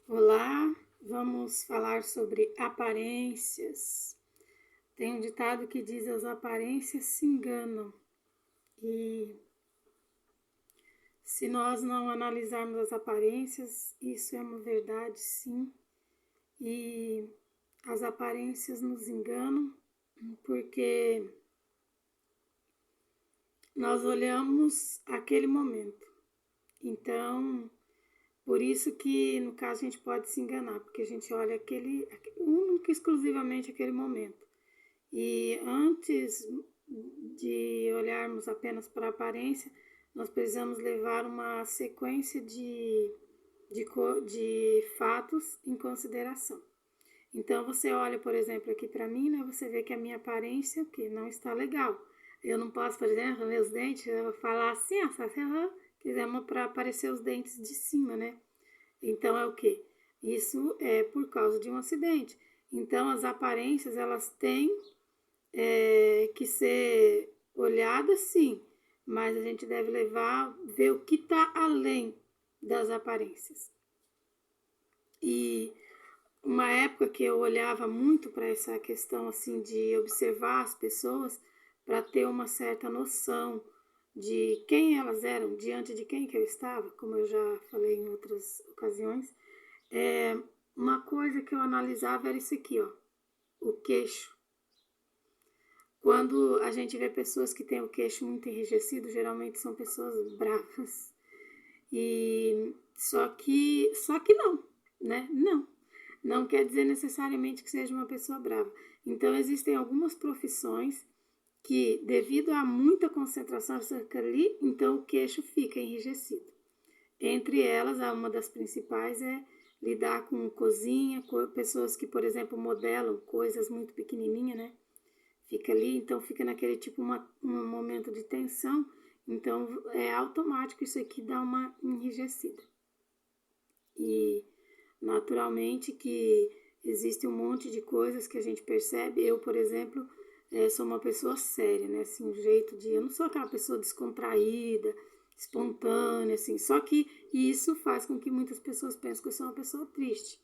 Olá, vamos falar sobre aparências. Tem um ditado que diz: as aparências se enganam. E se nós não analisarmos as aparências, isso é uma verdade, sim. E as aparências nos enganam porque nós olhamos aquele momento. Então, por isso que no caso a gente pode se enganar, porque a gente olha único e exclusivamente aquele momento. E antes de olharmos apenas para a aparência, nós precisamos levar uma sequência de fatos em consideração. Então você olha, por exemplo, aqui para mim, né, você vê que a minha aparência que não está legal. Eu não posso, por exemplo, meus dentes, eu vou falar assim, ó, se quiser para aparecer os dentes de cima, né? Então é o que? Isso é por causa de um acidente. Então as aparências elas têm que ser olhada sim, mas a gente deve ver o que está além das aparências. E uma época que eu olhava muito para essa questão assim de observar as pessoas para ter uma certa noção de quem elas eram, diante de quem que eu estava, como eu já falei em outras ocasiões. Uma coisa que eu analisava era isso aqui, ó, o queixo. Quando a gente vê pessoas que têm o queixo muito enrijecido, geralmente são pessoas bravas. E só que não, né? Não quer dizer necessariamente que seja uma pessoa brava. Então existem algumas profissões que, devido a muita concentração ali, então o queixo fica enrijecido. Entre elas, uma das principais é lidar com cozinha, com pessoas que, por exemplo, modelam coisas muito pequenininhas, né? Fica ali, então fica naquele tipo um momento de tensão, então é automático isso aqui dá uma enrijecida. E naturalmente que existe um monte de coisas que a gente percebe. Eu, por exemplo, sou uma pessoa séria, né? Assim, um jeito de. Eu não sou aquela pessoa descontraída, espontânea, assim. Só que isso faz com que muitas pessoas pensem que eu sou uma pessoa triste,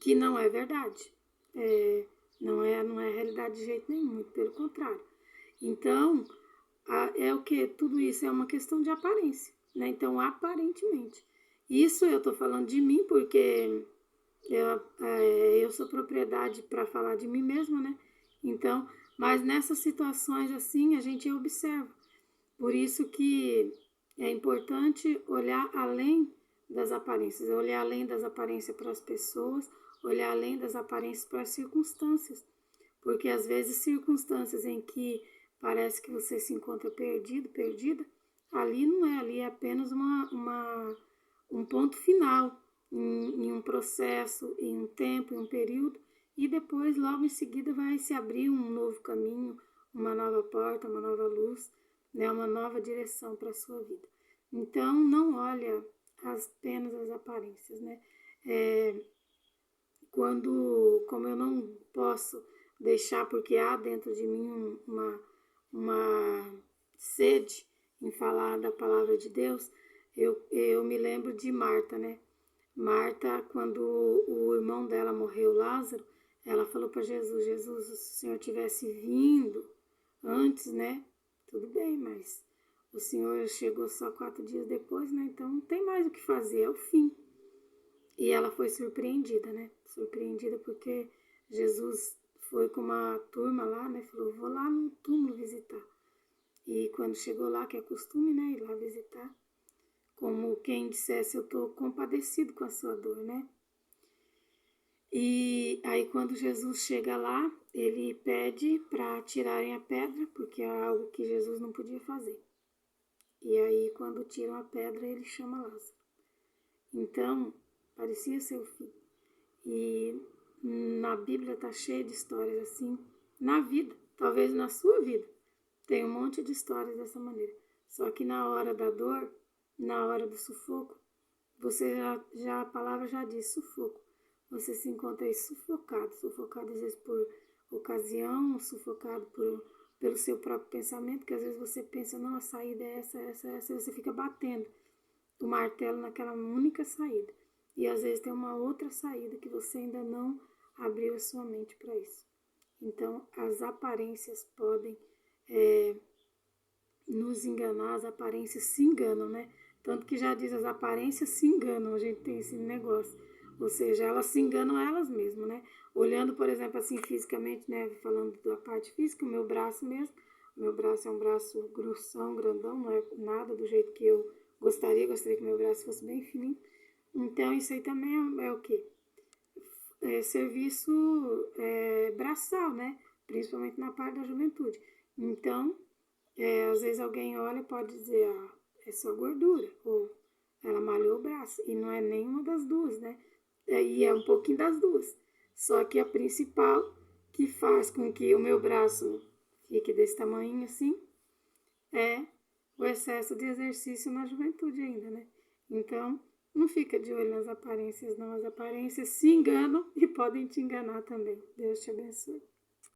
que não é verdade. Não é realidade de jeito nenhum, muito pelo contrário. Então, é o que? Tudo isso é uma questão de aparência, né? Então, aparentemente. Isso eu tô falando de mim porque eu sou propriedade para falar de mim mesma, né? Então, mas nessas situações assim, a gente observa. Por isso que é importante olhar além das aparências, olhar além das aparências para as pessoas, olhar além das aparências para as circunstâncias. Porque às vezes circunstâncias em que parece que você se encontra perdido, perdida, ali não é, ali é apenas um ponto final em um processo, em um tempo, em um período, e depois, logo em seguida, vai se abrir um novo caminho, uma nova porta, uma nova luz, né, uma nova direção para a sua vida. Então, não olha apenas as aparências, né? Como eu não posso deixar, porque há dentro de mim uma sede em falar da palavra de Deus, eu me lembro de Marta, né? Marta, quando o irmão dela morreu, Lázaro, ela falou para Jesus: Jesus, se o Senhor tivesse vindo antes, né? Tudo bem, mas o Senhor chegou só 4 dias depois, né? Então não tem mais o que fazer, é o fim. E ela foi surpreendida, né? Surpreendida porque Jesus foi com uma turma lá, né? Falou: vou lá no túmulo visitar. E quando chegou lá, que é costume, né? Ir lá visitar, como quem dissesse: eu estou compadecido com a sua dor, né? E aí quando Jesus chega lá, ele pede para tirarem a pedra, porque é algo que Jesus não podia fazer. E aí quando tiram a pedra, ele chama Lázaro. Então, parecia ser o fim. E na Bíblia está cheia de histórias assim, na vida, talvez na sua vida, tem um monte de histórias dessa maneira. Só que na hora da dor, na hora do sufoco, você já a palavra já diz sufoco. Você se encontra aí sufocado às vezes por ocasião, sufocado pelo seu próprio pensamento, que às vezes você pensa: não, a saída é essa, e você fica batendo o martelo naquela única saída. E às vezes tem uma outra saída que você ainda não abriu a sua mente para isso. Então, as aparências podem nos enganar, as aparências se enganam, né? Tanto que já diz, as aparências se enganam, a gente tem esse negócio. Ou seja, elas se enganam elas mesmas, né? Olhando, por exemplo, assim, fisicamente, né? Falando da parte física, o meu braço mesmo. O meu braço é um braço grossão, grandão, não é nada do jeito que eu gostaria. Gostaria que meu braço fosse bem fininho. Então, isso aí também é o quê? Serviço braçal, né? Principalmente na parte da juventude. Então, às vezes alguém olha e pode dizer, é só gordura, ou ela malhou o braço, e não é nenhuma das duas, né? E é um pouquinho das duas. Só que a principal que faz com que o meu braço fique desse tamanho assim é o excesso de exercício na juventude ainda, né? Então, não fica de olho nas aparências, não. As aparências se enganam e podem te enganar também. Deus te abençoe.